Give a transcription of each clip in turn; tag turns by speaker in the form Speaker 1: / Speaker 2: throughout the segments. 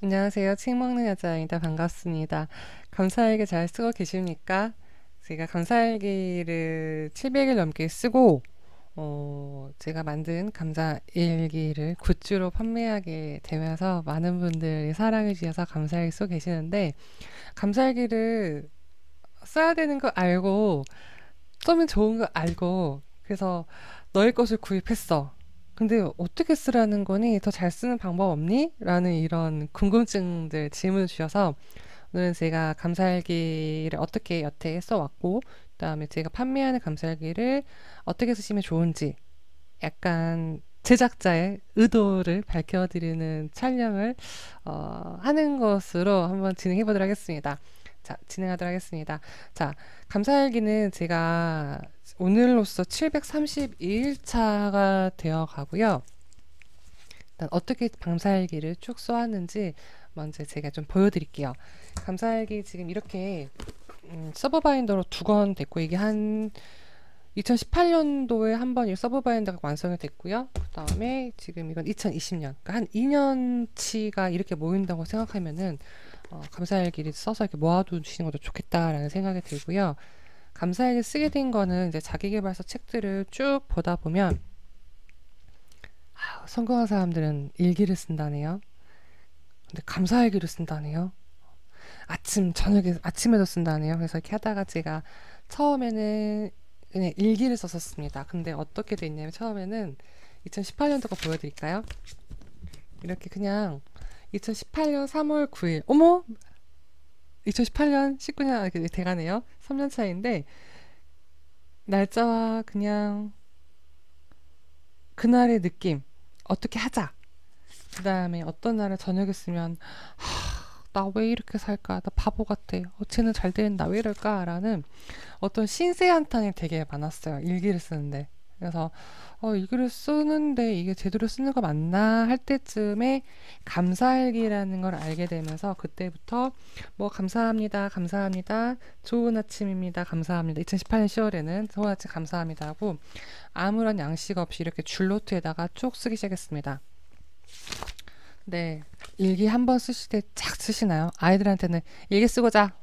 Speaker 1: 안녕하세요. 책 먹는 여자입니다. 반갑습니다. 감사일기 잘 쓰고 계십니까? 제가 감사일기를 700일 넘게 쓰고, 제가 만든 감사일기를 굿즈로 판매하게 되면서 많은 분들이 사랑해 주셔서 감사일기 쓰고 계시는데, 감사일기를 써야 되는 거 알고, 쓰면 좋은 거 알고, 그래서 너의 것을 구입했어. 근데 어떻게 쓰라는 거니? 더 잘 쓰는 방법 없니? 라는 이런 궁금증들 질문을 주셔서 오늘은 제가 감사일기를 어떻게 여태 써왔고, 그다음에 제가 판매하는 감사일기를 어떻게 쓰시면 좋은지 약간 제작자의 의도를 밝혀드리는 촬영을 하는 것으로 한번 진행해 보도록 하겠습니다. 자, 진행하도록 하겠습니다. 자, 감사일기는 제가 오늘로써 732일차가 되어 가고요. 일단 어떻게 감사일기를 쭉 써왔는지 먼저 제가 좀 보여드릴게요. 감사일기 지금 이렇게 서브 바인더로 2권 됐고, 이게 한 2018년도에 한 번 이 서브 바인더가 완성이 됐고요. 그 다음에 지금 이건 2020년, 그러니까 한 2년치가 이렇게 모인다고 생각하면은 감사일기를 써서 이렇게 모아두시는 것도 좋겠다라는 생각이 들고요. 감사일기 쓰게 된 거는 이제 자기계발서 책들을 쭉 보다 보면 성공한 사람들은 일기를 쓴다네요. 근데 감사일기를 쓴다네요. 아침에도 쓴다네요. 그래서 이렇게 하다가 제가 처음에는 그냥 일기를 썼었습니다. 근데 어떻게 됐냐면 처음에는 2018년도 거 보여드릴까요? 이렇게 그냥 2018년 3월 9일, 어머! 2018년 19년 이렇게 돼가네요. 3년 차인데 날짜와 그냥 그날의 느낌, 어떻게 하자. 그 다음에 어떤 날에 저녁에 쓰면 나 왜 이렇게 살까? 나 바보 같아. 쟤는 잘 되는데 나 왜 이럴까? 라는 어떤 신세 한탄이 되게 많았어요. 일기를 쓰는데. 그래서 일기를 쓰는데 이게 제대로 쓰는 거 맞나 할 때쯤에 감사일기라는 걸 알게 되면서 그때부터 뭐 감사합니다. 감사합니다. 좋은 아침입니다. 감사합니다. 2018년 10월에는 좋은 아침 감사합니다 하고 아무런 양식 없이 이렇게 줄노트에다가 쭉 쓰기 시작했습니다. 네. 일기 한 번 쓰실 때 쫙 쓰시나요? 아이들한테는 일기 쓰고 자.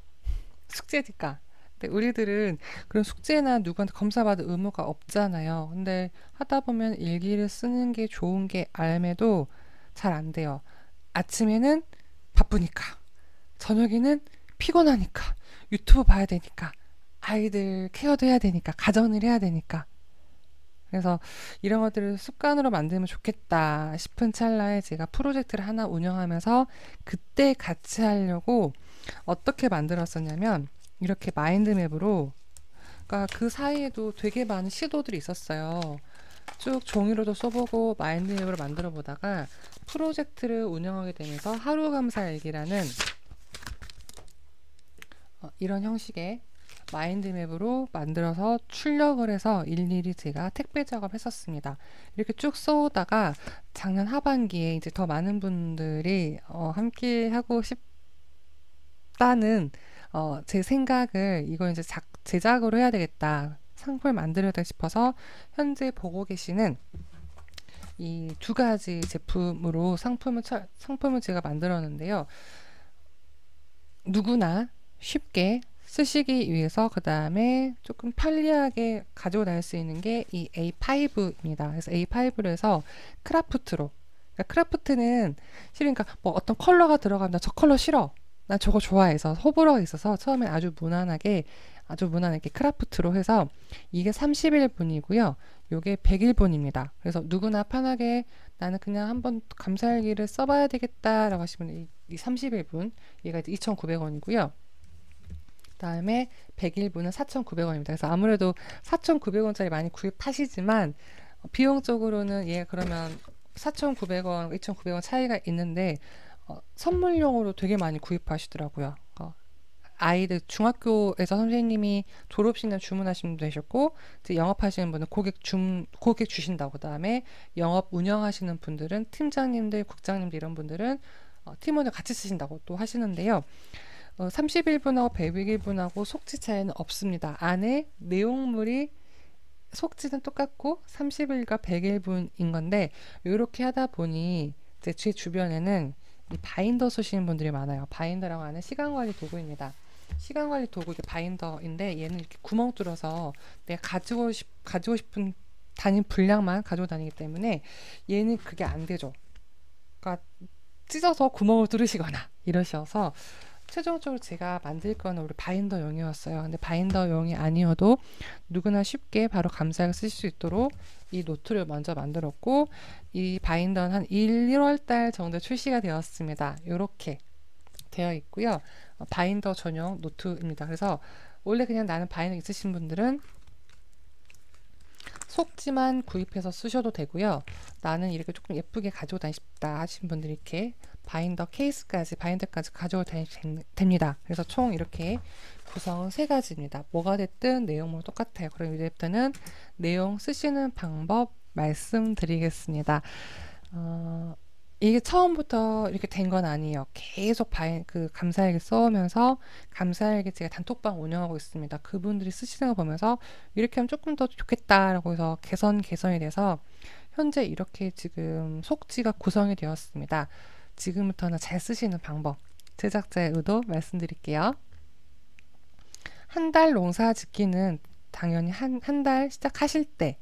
Speaker 1: 숙제니까. 근데 우리들은 그런 숙제나 누구한테 검사받을 의무가 없잖아요. 근데 하다 보면 일기를 쓰는 게 좋은 게 알매도 잘 안 돼요. 아침에는 바쁘니까. 저녁에는 피곤하니까. 유튜브 봐야 되니까. 아이들 케어도 해야 되니까. 가정을 해야 되니까. 그래서 이런 것들을 습관으로 만들면 좋겠다 싶은 찰나에 제가 프로젝트를 하나 운영하면서 그때 같이 하려고 어떻게 만들었었냐면 이렇게 마인드맵으로, 그러니까 그 사이에도 되게 많은 시도들이 있었어요. 쭉 종이로도 써보고 마인드맵으로 만들어 보다가 프로젝트를 운영하게 되면서 하루 감사 일기라는 이런 형식의 마인드맵으로 만들어서 출력을 해서 일일이 제가 택배 작업했었습니다. 이렇게 쭉 써오다가 작년 하반기에 이제 더 많은 분들이 함께 하고 싶다는 제 생각을 이걸 이제 제작으로 해야 되겠다. 상품을 만들어야 되겠다 싶어서 현재 보고 계시는 이 2가지 제품으로 상품을 제가 만들었는데요. 누구나 쉽게 쓰시기 위해서 그 다음에 조금 편리하게 가지고 다닐 수 있는 게 이 A5입니다. 그래서 A5로 해서 크라프트로, 그러니까 크라프트는 싫으니까 뭐 어떤 컬러가 들어가면 나 저 컬러 싫어, 난 저거 좋아해서 호불호가 있어서 처음엔 아주 무난하게 크라프트로 해서 이게 30일분이고요. 요게 100일분입니다. 그래서 누구나 편하게 나는 그냥 한번 감사일기를 써봐야 되겠다라고 하시면 이 30일분, 얘가 이제 2,900원이고요. 그다음에 100일분은 4,900원입니다. 그래서 아무래도 4,900원짜리 많이 구입하시지만 비용적으로는 얘가 그러면 4,900원, 2,900원 차이가 있는데 선물용으로 되게 많이 구입하시더라고요. 아이들 중학교에서 선생님이 졸업식날 주문하시는 분도 계셨고, 이제 영업하시는 분은 고객 주신다고, 그다음에 영업 운영하시는 분들은 팀장님들, 국장님들 이런 분들은 팀원을 같이 쓰신다고 또 하시는데요. 31분하고 101분하고 속지 차이는 없습니다. 안에 내용물이 속지는 똑같고 30일과 100일분인 건데 이렇게 하다 보니 이제 제 주변에는 이 바인더 쓰시는 분들이 많아요. 바인더라고 하는 시간관리 도구입니다. 시간관리 도구 이게 바인더인데 얘는 이렇게 구멍 뚫어서 내가 가지고 싶은 단위 분량만 가지고 다니기 때문에 얘는 그게 안 되죠. 그러니까 찢어서 구멍을 뚫으시거나 이러셔서 최종적으로 제가 만들 거는 우리 바인더용이었어요. 근데 바인더용이 아니어도 누구나 쉽게 바로 감사하게 쓰실 수 있도록 이 노트를 먼저 만들었고 이 바인더는 한 1월 달 정도 출시가 되었습니다. 이렇게 되어 있고요. 바인더 전용 노트입니다. 그래서 원래 그냥 나는 바인더 있으신 분들은 속지만 구입해서 쓰셔도 되고요. 나는 이렇게 조금 예쁘게 가지고 다니고 싶다 하신 분들이 이렇게 바인더까지 가져도 됩니다. 그래서 총 이렇게 구성은 3가지입니다. 뭐가 됐든 내용은 똑같아요. 그럼 이제부터는 내용 쓰시는 방법 말씀드리겠습니다. 이게 처음부터 이렇게 된 건 아니에요. 계속 감사일기 써오면서 감사일기 제가 단톡방 운영하고 있습니다. 그분들이 쓰시는 거 보면서 이렇게 하면 조금 더 좋겠다라고 해서 개선이 돼서 현재 이렇게 지금 속지가 구성이 되었습니다. 지금부터는 잘 쓰시는 방법, 제작자의 의도 말씀드릴게요. 한 달 농사 짓기는 당연히 한 달 시작하실 때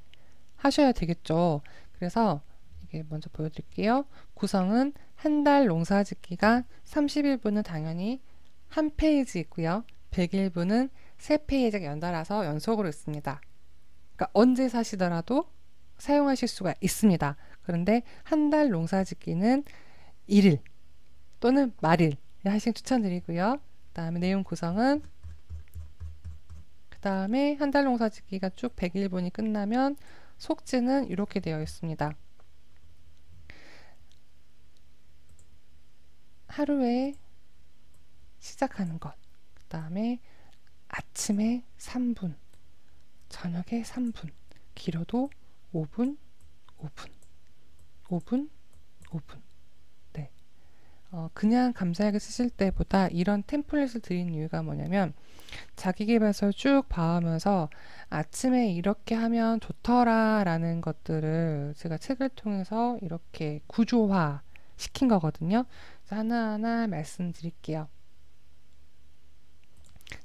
Speaker 1: 하셔야 되겠죠. 그래서 이게 먼저 보여드릴게요. 구성은 한 달 농사 짓기가 30일분은 당연히 한 페이지 있고요. 100일분은 3페이지가 연달아서 연속으로 있습니다. 그러니까 언제 사시더라도 사용하실 수가 있습니다. 그런데 한 달 농사 짓기는 1일 또는 말일 하시길 추천드리고요. 그 다음에 내용 구성은 그 다음에 한 달 농사 짓기가 쭉 100일분이 끝나면 속지는 이렇게 되어 있습니다. 하루에 시작하는 것, 그 다음에 아침에 3분, 저녁에 3분, 길어도 5분, 5분, 5분, 5분. 네. 그냥 감사일기 쓰실 때보다 이런 템플릿을 드린 이유가 뭐냐면 자기계발서 쭉 봐오면서 아침에 이렇게 하면 좋더라 라는 것들을 제가 책을 통해서 이렇게 구조화 시킨 거거든요. 그래서 하나하나 말씀드릴게요.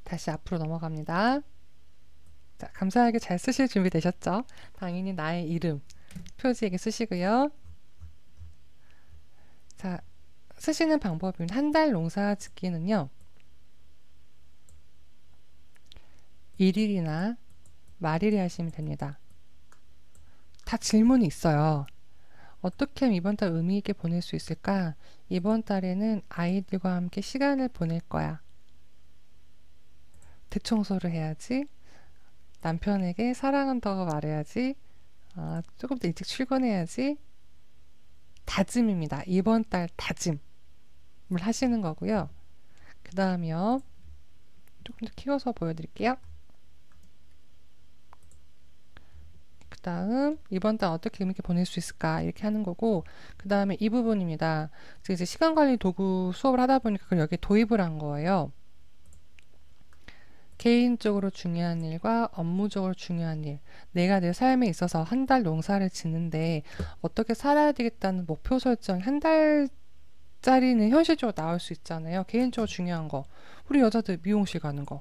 Speaker 1: 다시 앞으로 넘어갑니다. 자, 감사하게 잘 쓰실 준비 되셨죠? 당연히 나의 이름 표지에게 쓰시고요. 자, 쓰시는 방법은 한 달 농사 짓기는요. 1일이나 말일에 하시면 됩니다. 다 질문이 있어요. 어떻게 하면 이번 달 의미 있게 보낼 수 있을까? 이번 달에는 아이들과 함께 시간을 보낼 거야. 대청소를 해야지. 남편에게 사랑한다고 말해야지. 조금 더 일찍 출근해야지. 다짐입니다. 이번 달 다짐을 하시는 거고요. 그 다음이요. 조금 더 키워서 보여드릴게요. 그 다음 이번 달 어떻게 의미있게 보낼 수 있을까 이렇게 하는 거고 그 다음에 이 부분입니다. 이제 시간관리 도구 수업을 하다 보니까 그걸 여기에 도입을 한 거예요. 개인적으로 중요한 일과 업무적으로 중요한 일, 내가 내 삶에 있어서 한 달 농사를 짓는데 어떻게 살아야 되겠다는 목표 설정 한 달짜리는 현실적으로 나올 수 있잖아요. 개인적으로 중요한 거, 우리 여자들 미용실 가는 거,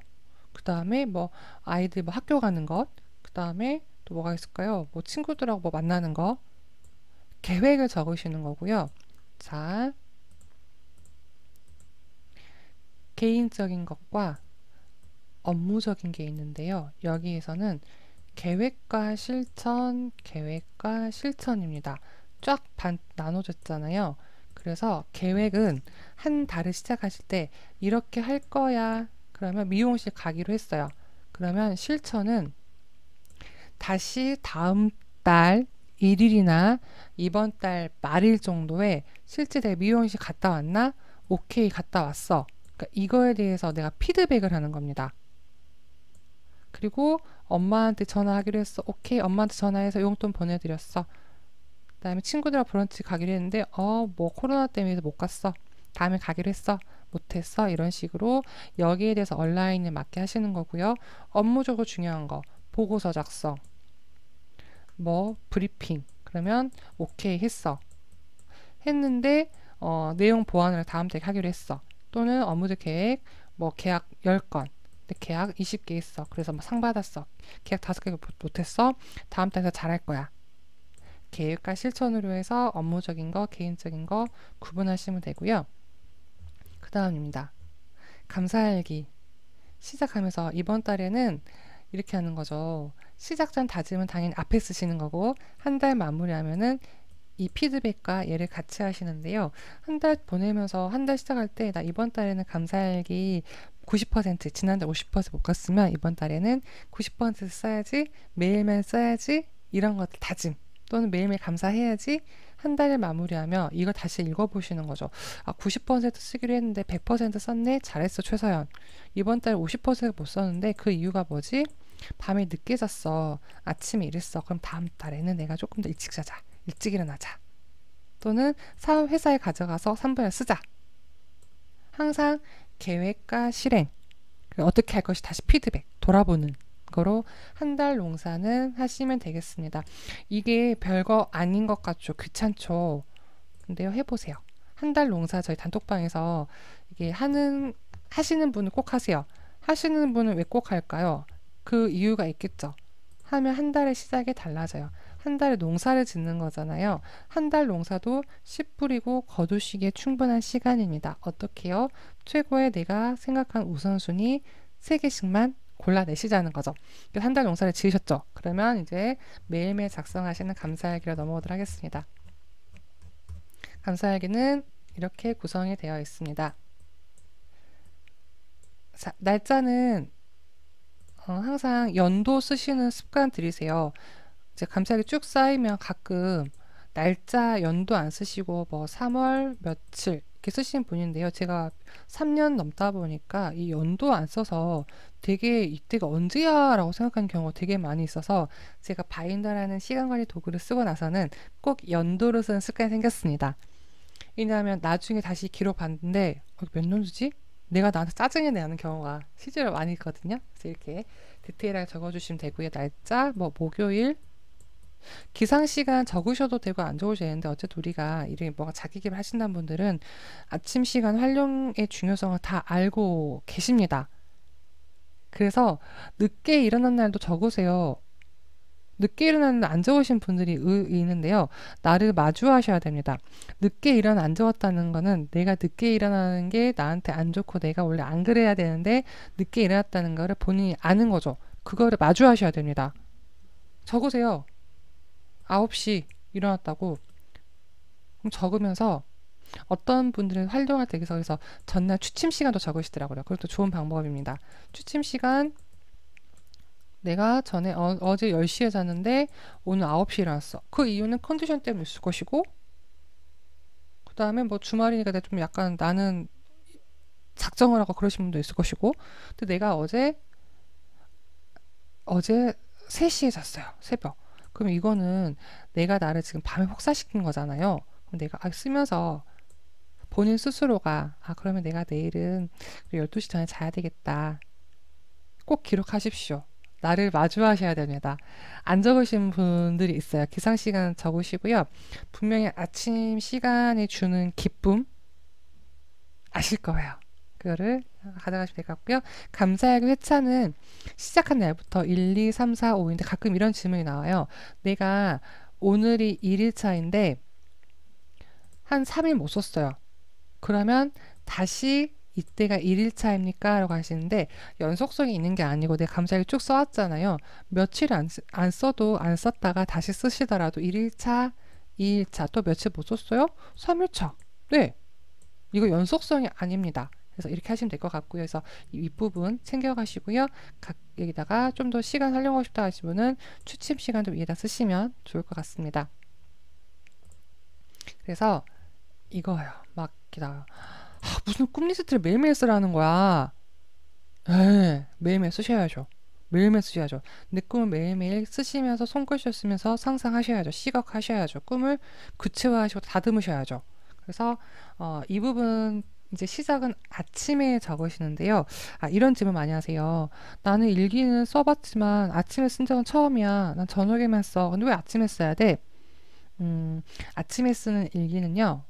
Speaker 1: 그 다음에 뭐 아이들 뭐 학교 가는 것, 그 다음에 또 뭐가 있을까요? 뭐 친구들하고 뭐 만나는 거, 계획을 적으시는 거고요. 자, 개인적인 것과 업무적인 게 있는데요. 여기에서는 계획과 실천입니다. 쫙 나눠졌잖아요. 그래서 계획은 한 달을 시작하실 때 이렇게 할 거야. 그러면 미용실 가기로 했어요. 그러면 실천은 다시 다음 달 1일이나 이번 달 말일 정도에 실제 내가 미용실 갔다 왔나? 오케이, 갔다 왔어. 그러니까 이거에 대해서 내가 피드백을 하는 겁니다. 그리고 엄마한테 전화하기로 했어. 오케이, 엄마한테 전화해서 용돈 보내드렸어. 그 다음에 친구들하고 브런치 가기로 했는데 뭐 코로나 때문에 못 갔어. 다음에 가기로 했어. 못했어. 이런 식으로 여기에 대해서 온라인에 맞게 하시는 거고요. 업무적으로 중요한 거 보고서 작성, 뭐 브리핑, 그러면 오케이 했어. 했는데 내용 보완을 다음 달에 하기로 했어. 또는 업무적 계획, 뭐 계약 10건. 근데 계약 20개 있어. 그래서 뭐 상 받았어. 계약 5개 못했어. 다음 달에 더 잘할 거야. 계획과 실천으로 해서 업무적인 거, 개인적인 거 구분하시면 되고요. 그 다음입니다. 감사일기. 시작하면서 이번 달에는 이렇게 하는 거죠. 시작 전 다짐은 당연히 앞에 쓰시는 거고 한 달 마무리하면은 이 피드백과 얘를 같이 하시는데요. 한 달 보내면서 한 달 시작할 때 나 이번 달에는 감사일기 90% 지난달 50%못 갔으면 이번 달에는 90% 써야지 매일매일 써야지 이런 것들 다짐 또는 매일매일 감사해야지 한 달을 마무리하며 이거 다시 읽어보시는 거죠. 아 90% 쓰기로 했는데 100% 썼네? 잘했어 최서연. 이번 달 50%못 썼는데 그 이유가 뭐지? 밤에 늦게 잤어. 아침에 일했어. 그럼 다음 달에는 내가 조금 더 일찍 자자. 일찍 일어나자. 또는 사업 회사에 가져가서 3분을 쓰자. 항상 계획과 실행, 어떻게 할 것이 다시 피드백, 돌아보는 거로 한 달 농사는 하시면 되겠습니다. 이게 별거 아닌 것 같죠? 귀찮죠? 근데요, 해보세요. 한 달 농사 저희 단톡방에서 이게 하시는 분은 꼭 하세요. 하시는 분은 왜 꼭 할까요? 그 이유가 있겠죠. 하면 한 달의 시작이 달라져요. 한 달에 농사를 짓는 거잖아요. 한 달 농사도 씨 뿌리고 거두시기에 충분한 시간입니다. 어떻게요? 최고의 내가 생각한 우선순위 3개씩만 골라내시자는 거죠. 그래서 한 달 농사를 지으셨죠. 그러면 이제 매일매일 작성하시는 감사일기로 넘어오도록 하겠습니다. 감사일기는 이렇게 구성이 되어 있습니다. 자, 날짜는 항상 연도 쓰시는 습관 들이세요. 이제 감사일기 쭉 쌓이면 가끔 날짜 연도 안 쓰시고 뭐 3월 며칠 이렇게 쓰시는 분인데요. 제가 3년 넘다 보니까 이 연도 안 써서 되게 이때가 언제야 라고 생각하는 경우가 되게 많이 있어서 제가 바인더라는 시간관리 도구를 쓰고 나서는 꼭 연도를 쓰는 습관이 생겼습니다. 왜냐하면 나중에 다시 기록 봤는데 몇 년도지? 내가 나한테 짜증이 나는 경우가 실제로 많이 있거든요. 그래서 이렇게 디테일하게 적어주시면 되고요. 날짜, 뭐 목요일, 기상시간 적으셔도 되고 안 적으셔도 되는데 어쨌든 우리가 이렇게 뭔가 자기 개발 하신다는 분들은 아침 시간 활용의 중요성을 다 알고 계십니다. 그래서 늦게 일어난 날도 적으세요. 늦게 일어나는 날 안 적으신 분들이 있는데요. 나를 마주하셔야 됩니다. 늦게 일어나 안 적었다는 거는 내가 늦게 일어나는 게 나한테 안 좋고 내가 원래 안 그래야 되는데 늦게 일어났다는 거를 본인이 아는 거죠. 그거를 마주하셔야 됩니다. 적으세요. 9시 일어났다고. 그럼 적으면서 어떤 분들은 활동할 때 그래서 전날 취침 시간도 적으시더라고요. 그것도 좋은 방법입니다. 취침 시간 내가 전에 어제 10시에 잤는데 오늘 9시에 일어났어. 그 이유는 컨디션 때문에 있을 것이고 그 다음에 뭐 주말이니까 좀 약간 나는 작정을 하고 그러신 분도 있을 것이고 근데 내가 어제 3시에 잤어요. 새벽. 그럼 이거는 내가 나를 지금 밤에 혹사시킨 거잖아요. 그럼 내가 쓰면서 본인 스스로가 그러면 내가 내일은 12시 전에 자야 되겠다. 꼭 기록하십시오. 나를 마주하셔야 됩니다. 안 적으신 분들이 있어요. 기상시간 적으시고요. 분명히 아침 시간이 주는 기쁨 아실 거예요. 그거를 가져가시면 될 것 같고요. 감사일기 회차는 시작한 날부터 1, 2, 3, 4, 5인데 가끔 이런 질문이 나와요. 내가 오늘이 1일차인데 한 3일 못 썼어요. 그러면 다시 이때가 1일차입니까? 라고 하시는데 연속성이 있는 게 아니고 내가 감사일기 쭉 써왔잖아요. 며칠 안 써도 안 썼다가 다시 쓰시더라도 1일차, 2일차 또 며칠 못 썼어요? 3일차. 네. 이거 연속성이 아닙니다. 그래서 이렇게 하시면 될 것 같고요. 그래서 이 윗부분 챙겨가시고요. 여기다가 좀 더 시간 활용하고 싶다 하시는 분은 취침 시간도 위에다 쓰시면 좋을 것 같습니다. 그래서 이거예요. 막 기다려. 무슨 꿈 리스트를 매일매일 쓰라는 거야. 매일매일 쓰셔야죠. 매일매일 쓰셔야죠. 내 꿈을 매일매일 쓰시면서 손글씨 쓰면서 상상하셔야죠. 시각하셔야죠. 꿈을 구체화하시고 다듬으셔야죠. 그래서 이 부분 이제 시작은 아침에 적으시는데요. 이런 질문 많이 하세요. 나는 일기는 써봤지만 아침에 쓴 적은 처음이야. 난 저녁에만 써. 근데 왜 아침에 써야 돼? 아침에 쓰는 일기는요.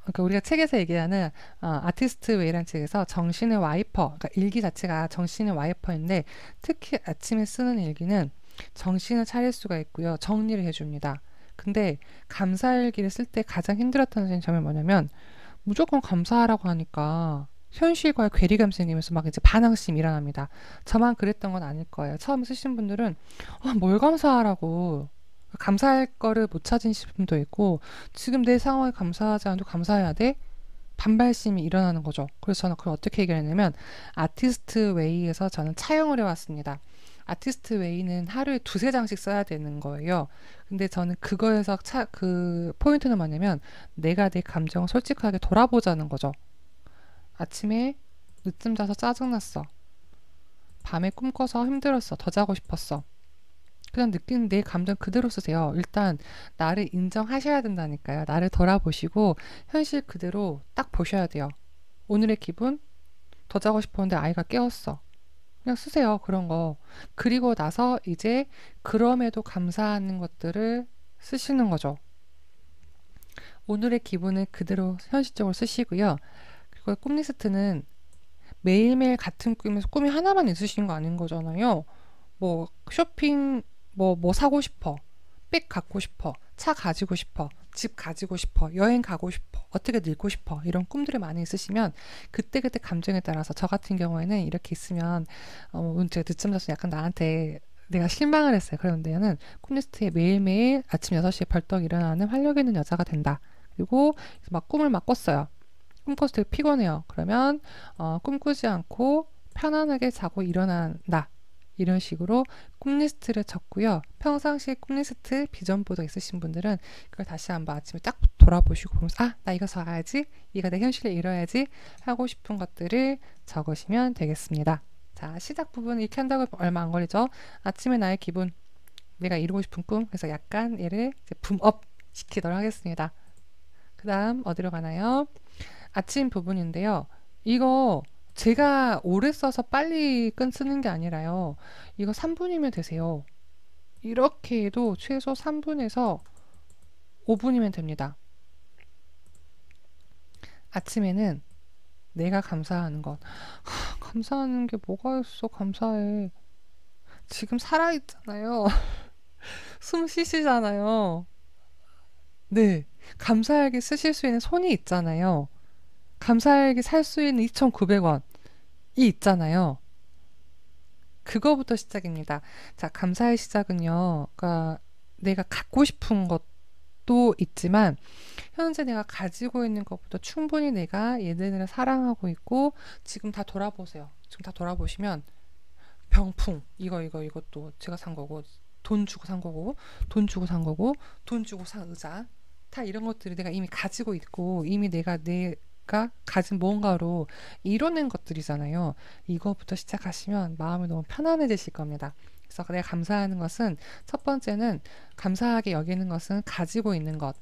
Speaker 1: 그러니까 우리가 책에서 얘기하는 아티스트 웨이라는 책에서 정신의 와이퍼, 그러니까 일기 자체가 정신의 와이퍼인데 특히 아침에 쓰는 일기는 정신을 차릴 수가 있고요. 정리를 해줍니다. 근데 감사일기를 쓸 때 가장 힘들었던 점이 뭐냐면 무조건 감사하라고 하니까 현실과의 괴리감 생기면서 막 이제 반항심이 일어납니다. 저만 그랬던 건 아닐 거예요. 처음 쓰신 분들은 뭘 감사하라고 감사할 거를 못 찾으신 분도 있고 지금 내 상황에 감사하지 않아도 감사해야 돼? 반발심이 일어나는 거죠. 그래서 저는 그걸 어떻게 해결했냐면 아티스트 웨이에서 저는 차용을 해왔습니다. 아티스트 웨이는 하루에 두세 장씩 써야 되는 거예요. 근데 저는 그거에서 그 포인트는 뭐냐면 내가 내 감정을 솔직하게 돌아보자는 거죠. 아침에 늦잠 자서 짜증났어. 밤에 꿈 꿔서 힘들었어. 더 자고 싶었어. 그냥 느끼는 내 감정 그대로 쓰세요. 일단 나를 인정하셔야 된다니까요. 나를 돌아보시고 현실 그대로 딱 보셔야 돼요. 오늘의 기분? 더 자고 싶었는데 아이가 깨웠어. 그냥 쓰세요. 그런 거. 그리고 나서 이제 그럼에도 감사하는 것들을 쓰시는 거죠. 오늘의 기분을 그대로 현실적으로 쓰시고요. 그리고 꿈 리스트는 매일매일 같은 꿈에서 꿈이 하나만 있으신 거 아닌 거잖아요. 뭐 쇼핑 뭐 사고 싶어. 백 갖고 싶어. 차 가지고 싶어. 집 가지고 싶어. 여행 가고 싶어. 어떻게 늙고 싶어. 이런 꿈들이 많이 있으시면 그때그때 감정에 따라서 저 같은 경우에는 이렇게 있으면 제가 늦잠 자서 약간 나한테 내가 실망을 했어요. 그런데 얘는 꿈리스트에 매일매일 아침 6시에 벌떡 일어나는 활력 있는 여자가 된다. 그리고 막 꿈을 막 꿨어요. 꿈 꿔서 되게 피곤해요. 그러면 꿈꾸지 않고 편안하게 자고 일어난다. 이런 식으로 꿈리스트를 적고요. 평상시에 꿈리스트 비전보드 있으신 분들은 그걸 다시 한번 아침에 딱 돌아보시고 보면서 나 이거 적어야지. 이거 내 현실에 이뤄야지. 하고 싶은 것들을 적으시면 되겠습니다. 자, 시작 부분 이렇게 한다고 얼마 안 걸리죠? 아침에 나의 기분, 내가 이루고 싶은 꿈. 그래서 약간 얘를 이제 붐업 시키도록 하겠습니다. 그 다음 어디로 가나요? 아침 부분인데요. 이거 제가 오래 써서 빨리 쓰는 게 아니라요. 이거 3분이면 되세요. 이렇게 해도 최소 3분에서 5분이면 됩니다. 아침에는 내가 감사하는 것. 감사하는 게 뭐가 있어, 감사해. 지금 살아있잖아요. 숨 쉬시잖아요. 네. 감사하게 쓰실 수 있는 손이 있잖아요. 감사하게 살 수 있는 2,900원이 있잖아요. 그거부터 시작입니다. 자, 감사의 시작은요. 그러니까 내가 갖고 싶은 것도 있지만 현재 내가 가지고 있는 것보다 충분히 내가 얘네들을 사랑하고 있고 지금 다 돌아보세요. 지금 다 돌아보시면 병풍 이것도 제가 산 거고 돈 주고 산 거고 돈 주고 산 거고 돈 주고 산 의자 다 이런 것들이 내가 이미 가지고 있고 이미 내가 가진 무언가로 이뤄낸 것들이잖아요. 이거부터 시작하시면 마음이 너무 편안해지실 겁니다. 그래서 내가 감사하는 것은 첫 번째는 감사하게 여기는 것은 가지고 있는 것.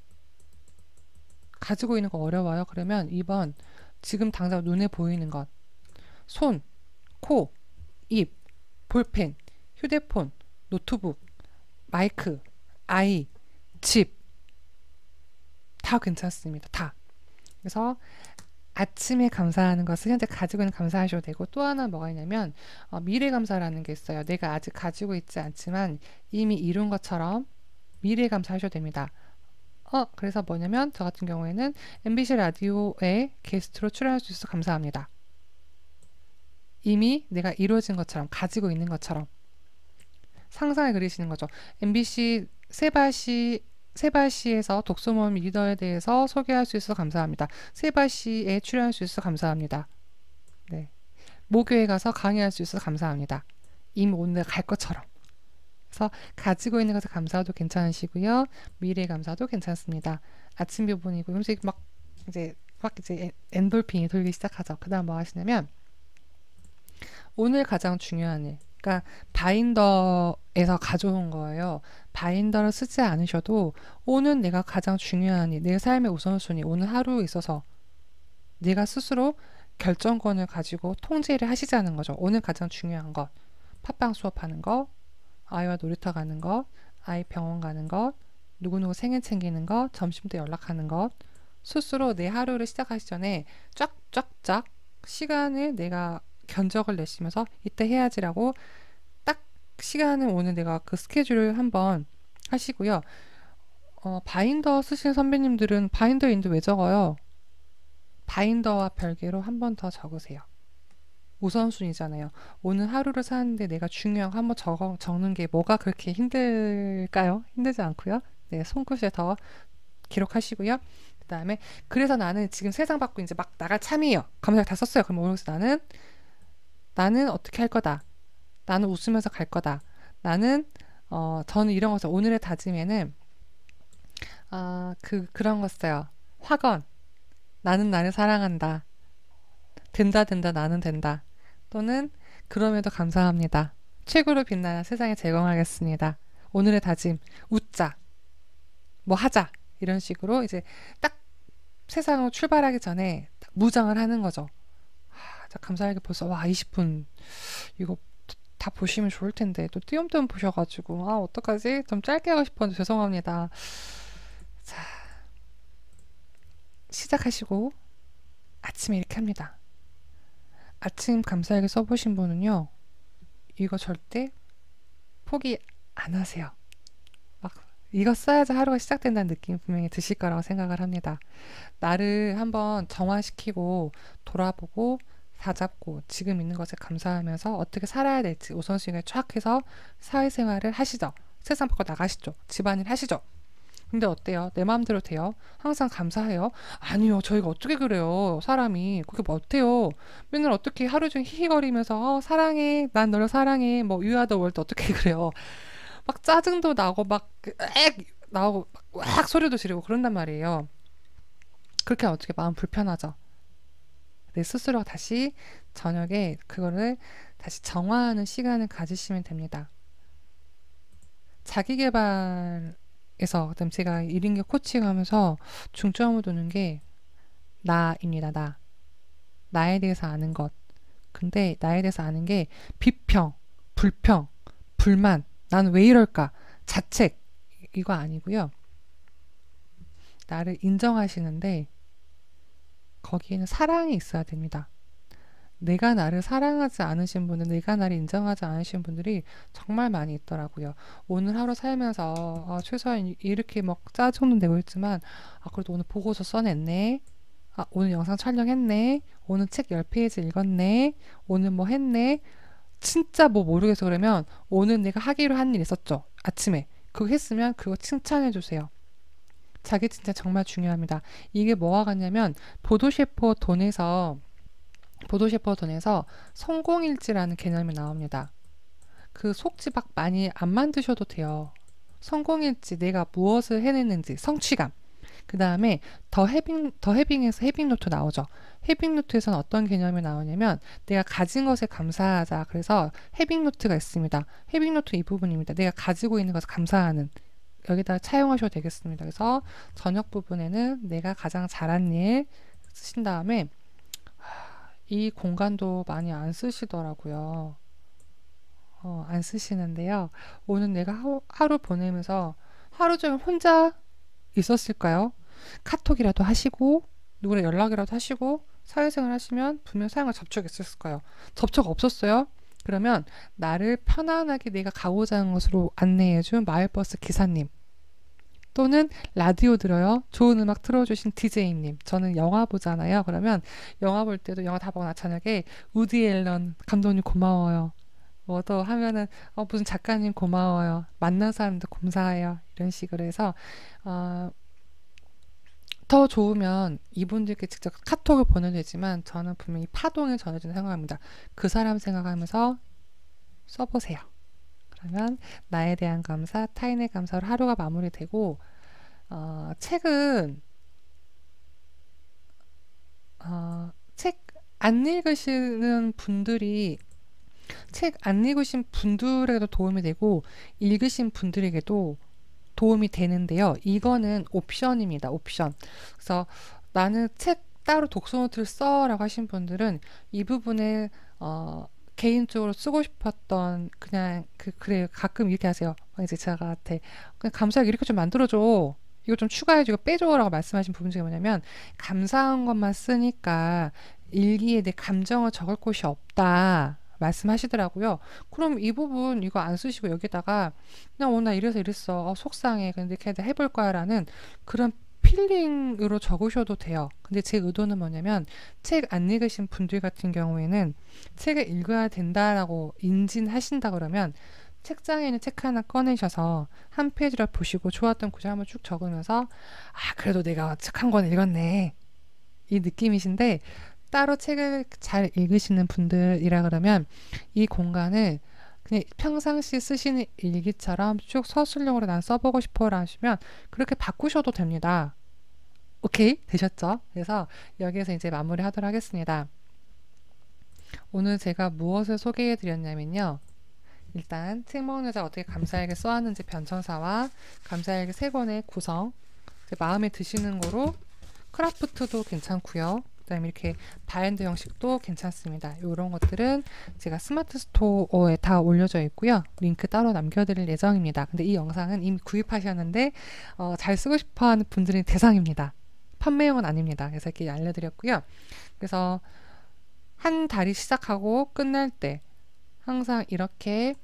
Speaker 1: 가지고 있는 거 어려워요. 그러면 2번 지금 당장 눈에 보이는 것. 손, 코, 입, 볼펜, 휴대폰, 노트북, 마이크, 아이, 집. 다 괜찮습니다. 다. 그래서 아침에 감사하는 것을 현재 가지고 있는 감사하셔도 되고 또 하나 뭐가 있냐면 미래 감사라는 게 있어요. 내가 아직 가지고 있지 않지만 이미 이룬 것처럼 미래 감사하셔도 됩니다. 그래서 뭐냐면 저 같은 경우에는 MBC 라디오에 게스트로 출연할 수 있어서 감사합니다. 이미 내가 이루어진 것처럼 가지고 있는 것처럼 상상을 그리시는 거죠. MBC 세바시에서 독서모임 리더에 대해서 소개할 수 있어서 감사합니다. 세바시에 출연할 수 있어서 감사합니다. 네. 모교에 가서 강의할 수 있어서 감사합니다. 이미 오늘 갈 것처럼. 그래서 가지고 있는 것에 감사도 괜찮으시고요. 미래 감사도 괜찮습니다. 아침 부분이고 막 이제 엔돌핀이 돌기 시작하죠. 그 다음 뭐 하시냐면 오늘 가장 중요한 일. 그러니까 바인더에서 가져온 거예요. 바인더를 쓰지 않으셔도 오늘 내가 가장 중요한 일, 내 삶의 우선순위, 오늘 하루에 있어서 내가 스스로 결정권을 가지고 통제를 하시자는 거죠. 오늘 가장 중요한 것, 팟빵 수업하는 것, 아이와 놀이터 가는 것, 아이 병원 가는 것, 누구누구 생일 챙기는 것, 점심 때 연락하는 것, 스스로 내 하루를 시작하기 전에 쫙쫙쫙 시간을 내가 견적을 내시면서 이때 해야지라고 딱 시간을 오늘 내가 그 스케줄을 한번 하시고요. 바인더 쓰시는 선배님들은 바인더 인도 왜 적어요? 바인더와 별개로 한 번 더 적으세요. 우선순위잖아요. 오늘 하루를 사는데 내가 중요한 거 한번 적는 게 뭐가 그렇게 힘들까요? 힘들지 않고요. 네, 손끝에 더 기록하시고요. 그 다음에 그래서 나는 지금 세상 밖으로 이제 막 나갈 참이에요. 검색 다 썼어요. 그럼 오늘서 나는 어떻게 할 거다. 나는 웃으면서 갈 거다. 나는 저는 이런 거 써요. 오늘의 다짐에는 그런 거 써요. 확언. 나는 나를 사랑한다. 된다 나는 된다. 또는 그럼에도 감사합니다. 최고로 빛나는 세상에 제공하겠습니다. 오늘의 다짐. 웃자. 뭐 하자. 이런 식으로 이제 딱 세상으로 출발하기 전에 딱 무장을 하는 거죠. 감사하게 벌써 20분 이거 다 보시면 좋을 텐데 또 띄엄띄엄 보셔가지고 어떡하지? 좀 짧게 하고 싶었는데 죄송합니다. 자, 시작하시고 아침에 이렇게 합니다. 아침 감사일기 써보신 분은요, 이거 절대 포기 안 하세요. 막 이거 써야지 하루가 시작된다는 느낌 분명히 드실 거라고 생각을 합니다. 나를 한번 정화시키고 돌아보고 다잡고 지금 있는 것에 감사하면서 어떻게 살아야 될지 우선순위를 쫙 해서 사회생활을 하시죠. 세상 밖으로 나가시죠. 집안일 하시죠. 근데 어때요? 내 마음대로 돼요? 항상 감사해요? 아니요. 저희가 어떻게 그래요? 사람이. 그게 뭐 어때요? 맨날 어떻게 하루 종일 히히거리면서 사랑해. 난 너를 사랑해. 뭐 You are the world 어떻게 그래요? 막 짜증도 나고 막 나오고 막 소리도 지르고 그런단 말이에요. 그렇게 어떻게 마음 불편하죠? 내 스스로 다시 저녁에 그거를 다시 정화하는 시간을 가지시면 됩니다. 자기계발에서 그다음 제가 1인격 코칭하면서 중점을 두는 게 나입니다. 나에 대해서 아는 것. 근데 나에 대해서 아는 게 비평, 불평, 불만, 나는 왜 이럴까, 자책 이거 아니고요. 나를 인정하시는데 거기에는 사랑이 있어야 됩니다. 내가 나를 사랑하지 않으신 분들, 내가 나를 인정하지 않으신 분들이 정말 많이 있더라고요. 오늘 하루 살면서 최소한 이렇게 막 짜증도 내고 있지만 그래도 오늘 보고서 써냈네. 오늘 영상 촬영했네. 오늘 책 10페이지 읽었네. 오늘 뭐 했네. 진짜 뭐 모르겠어 그러면 오늘 내가 하기로 한 일 있었죠. 아침에. 그거 했으면 그거 칭찬해 주세요. 자기 진짜 정말 중요합니다. 이게 뭐와 같냐면 보도셰퍼 돈에서 성공일지라는 개념이 나옵니다. 그 속지박 많이 안 만드셔도 돼요. 성공일지, 내가 무엇을 해냈는지, 성취감. 그 다음에 더 해빙에서 해빙노트 나오죠. 해빙노트에서는 어떤 개념이 나오냐면 내가 가진 것에 감사하자. 그래서 해빙노트가 있습니다. 해빙노트 이 부분입니다. 내가 가지고 있는 것을 감사하는. 여기다 차용하셔도 되겠습니다. 그래서 저녁 부분에는 내가 가장 잘한 일 쓰신 다음에 이 공간도 많이 안 쓰시더라고요. 안 쓰시는데요. 오늘 내가 하루 보내면서 하루 종일 혼자 있었을까요? 카톡이라도 하시고 누구랑 연락이라도 하시고 사회생활 하시면 분명 사용할 접촉이 있었을 거예요. 접촉 없었어요? 그러면 나를 편안하게 내가 가고자 하는 곳으로 안내해준 마을버스 기사님, 또는 라디오 들어요. 좋은 음악 틀어주신 DJ님. 저는 영화 보잖아요. 그러면 영화 볼 때도 영화 다 보고 나 저녁에 우디 앨런 감독님 고마워요. 뭐 또 하면은 무슨 작가님 고마워요. 만난 사람도 감사해요. 이런 식으로 해서 더 좋으면 이분들께 직접 카톡을 보내도 되지만 저는 분명히 파동을 전해주는 생각합니다. 그 사람 생각하면서 써보세요. 그러면 나에 대한 감사, 타인의 감사로 하루가 마무리되고 책은 책 안 읽으시는 분들이 책 안 읽으신 분들에게도 도움이 되고 읽으신 분들에게도 도움이 되는데요. 이거는 옵션입니다. 옵션. 그래서 나는 책 따로 독서 노트를 써라고 하신 분들은 이 부분에 개인적으로 쓰고 싶었던 그냥 그래 가끔 이렇게 하세요. 이제 제가한테 그냥 감사하게 이렇게 좀 만들어줘. 이거 좀 추가해주고 빼줘라고 말씀하신 부분 중에 뭐냐면 감사한 것만 쓰니까 일기에 내 감정을 적을 곳이 없다 말씀하시더라고요. 그럼 이 부분 이거 안 쓰시고 여기다가 그냥 오늘 이래서 이랬어. 속상해. 근데 이렇게 해볼 거야 라는 그런 필링으로 적으셔도 돼요. 근데 제 의도는 뭐냐면 책 안 읽으신 분들 같은 경우에는 책을 읽어야 된다라고 인진하신다 그러면 책장에 있는 책 하나 꺼내셔서 한 페이지를 보시고 좋았던 구절 한번 쭉 적으면서 그래도 내가 책 한 권 읽었네 이 느낌이신데 따로 책을 잘 읽으시는 분들이라 그러면 이 공간을 그냥 평상시 쓰시는 일기처럼 쭉 서술형으로 난 써보고 싶어라 하시면 그렇게 바꾸셔도 됩니다. 오케이? 되셨죠? 그래서 여기에서 이제 마무리 하도록 하겠습니다. 오늘 제가 무엇을 소개해 드렸냐면요. 일단 책 먹는 여자 어떻게 감사일기 써왔는지 변천사와 감사일기 3권의 구성, 마음에 드시는 거로 크라프트도 괜찮고요. 그 다음에 이렇게 바인드 형식도 괜찮습니다. 이런 것들은 제가 스마트 스토어에 다 올려져 있고요. 링크 따로 남겨드릴 예정입니다. 근데 이 영상은 이미 구입하셨는데 잘 쓰고 싶어하는 분들이 대상입니다. 판매용은 아닙니다. 그래서 이렇게 알려드렸고요. 그래서 한 달이 시작하고 끝날 때 항상 이렇게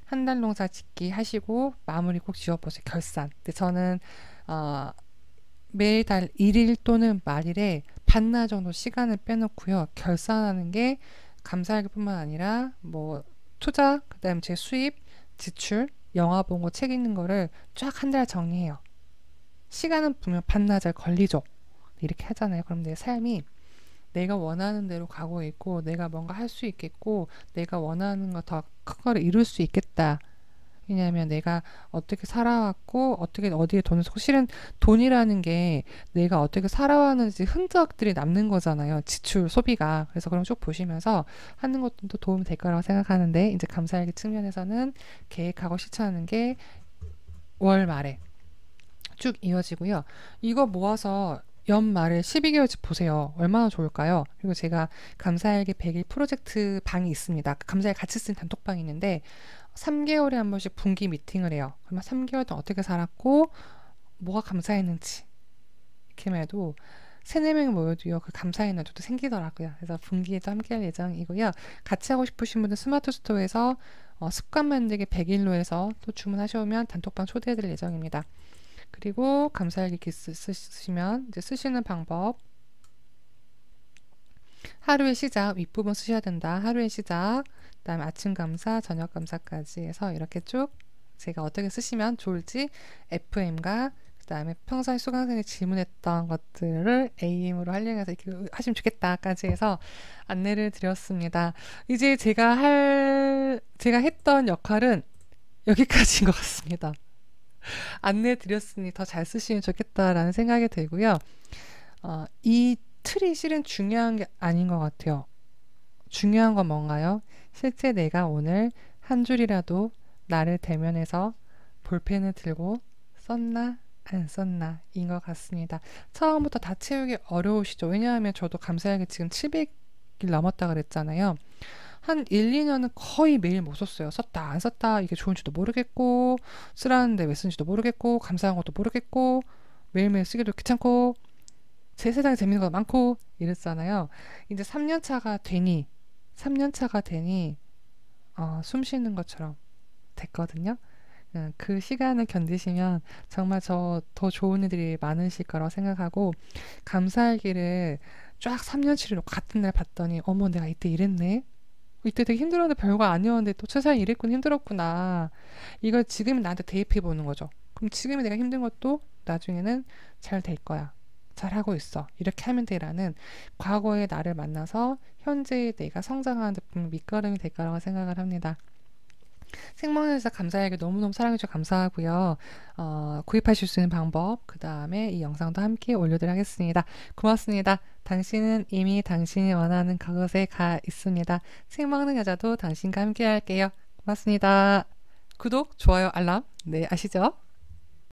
Speaker 1: 한 달 농사 짓기 하시고 마무리 꼭 지어보세요. 결산. 근데 저는 매일 달 1일 또는 말일에 반나절 정도 시간을 빼놓고요. 결산하는 게 감사일기뿐만 아니라 뭐 투자, 그다음 제 수입, 지출, 영화 본 거, 책 읽는 거를 쫙 한 달 정리해요. 시간은 분명 반나절 걸리죠. 이렇게 하잖아요. 그럼 내 삶이 내가 원하는 대로 가고 있고 내가 뭔가 할 수 있겠고 내가 원하는 거 더 큰 거를 이룰 수 있겠다. 왜냐하면 내가 어떻게 살아왔고 어떻게 어디에 돈을 쓰고 실은 돈이라는 게 내가 어떻게 살아왔는지 흔적들이 남는 거잖아요. 지출, 소비가. 그래서 그럼 쭉 보시면서 하는 것도 도움이 될 거라고 생각하는데 이제 감사일기 측면에서는 계획하고 실천하는 게 월 말에 쭉 이어지고요. 이거 모아서 연말에 12개월치 보세요. 얼마나 좋을까요? 그리고 제가 감사일기 100일 프로젝트 방이 있습니다. 감사일기 같이 쓴 단톡방이 있는데 3개월에 한 번씩 분기 미팅을 해요. 그러면 3개월 동안 어떻게 살았고 뭐가 감사했는지 이렇게만 해도 3-4명이 모여도요. 그 감사의 날도 생기더라고요. 그래서 분기에도 함께 할 예정이고요. 같이 하고 싶으신 분은 스마트 스토어에서 습관 만들기 100일로 해서 또 주문하셔오면 단톡방 초대해드릴 예정입니다. 그리고 감사일기 쓰시면 이제 쓰시는 방법 하루의 시작 윗부분 쓰셔야 된다. 하루의 시작 그 다음에 아침 감사 저녁 감사까지 해서 이렇게 쭉 제가 어떻게 쓰시면 좋을지 FM과 그 다음에 평소에 수강생이 질문했던 것들을 AM으로 활용해서 이렇게 하시면 좋겠다까지 해서 안내를 드렸습니다. 이제 제가 했던 역할은 여기까지인 것 같습니다. 안내 드렸으니 더 잘 쓰시면 좋겠다라는 생각이 들고요. 이 틀이 실은 중요한 게 아닌 것 같아요. 중요한 건 뭔가요? 실제 내가 오늘 한 줄이라도 나를 대면해서 볼펜을 들고 썼나 안 썼나 인 것 같습니다. 처음부터 다 채우기 어려우시죠? 왜냐하면 저도 감사일기 지금 700일 넘었다 그랬잖아요. 한 1, 2년은 거의 매일 못 썼어요. 썼다 안 썼다 이게 좋은지도 모르겠고 쓰라는데 왜 쓰는지도 모르겠고 감사한 것도 모르겠고 매일매일 쓰기도 귀찮고 제 세상에 재밌는 거 많고 이랬잖아요. 이제 3년차가 되니 숨 쉬는 것처럼 됐거든요. 그 시간을 견디시면 정말 저 더 좋은 일들이 많으실 거라고 생각하고 감사일기를 쫙 3년치를 같은 날 봤더니 어머 내가 이때 이랬네. 이때 되게 힘들었는데 별거 아니었는데 또 세상에 이랬군 힘들었구나. 이걸 지금 나한테 대입해 보는 거죠. 그럼 지금이 내가 힘든 것도 나중에는 잘 될 거야. 잘하고 있어. 이렇게 하면 돼라는 과거의 나를 만나서 현재의 내가 성장하는 데 밑거름이 될 거라고 생각을 합니다. 생명에서 감사일기 너무너무 사랑해주셔서 감사하고요. 구입하실 수 있는 방법 그 다음에 이 영상도 함께 올려드리도록 하겠습니다. 고맙습니다. 당신은 이미 당신이 원하는 그곳에 가 있습니다. 책 먹는 여자도 당신과 함께 할게요. 고맙습니다. 구독, 좋아요, 알람 네 아시죠?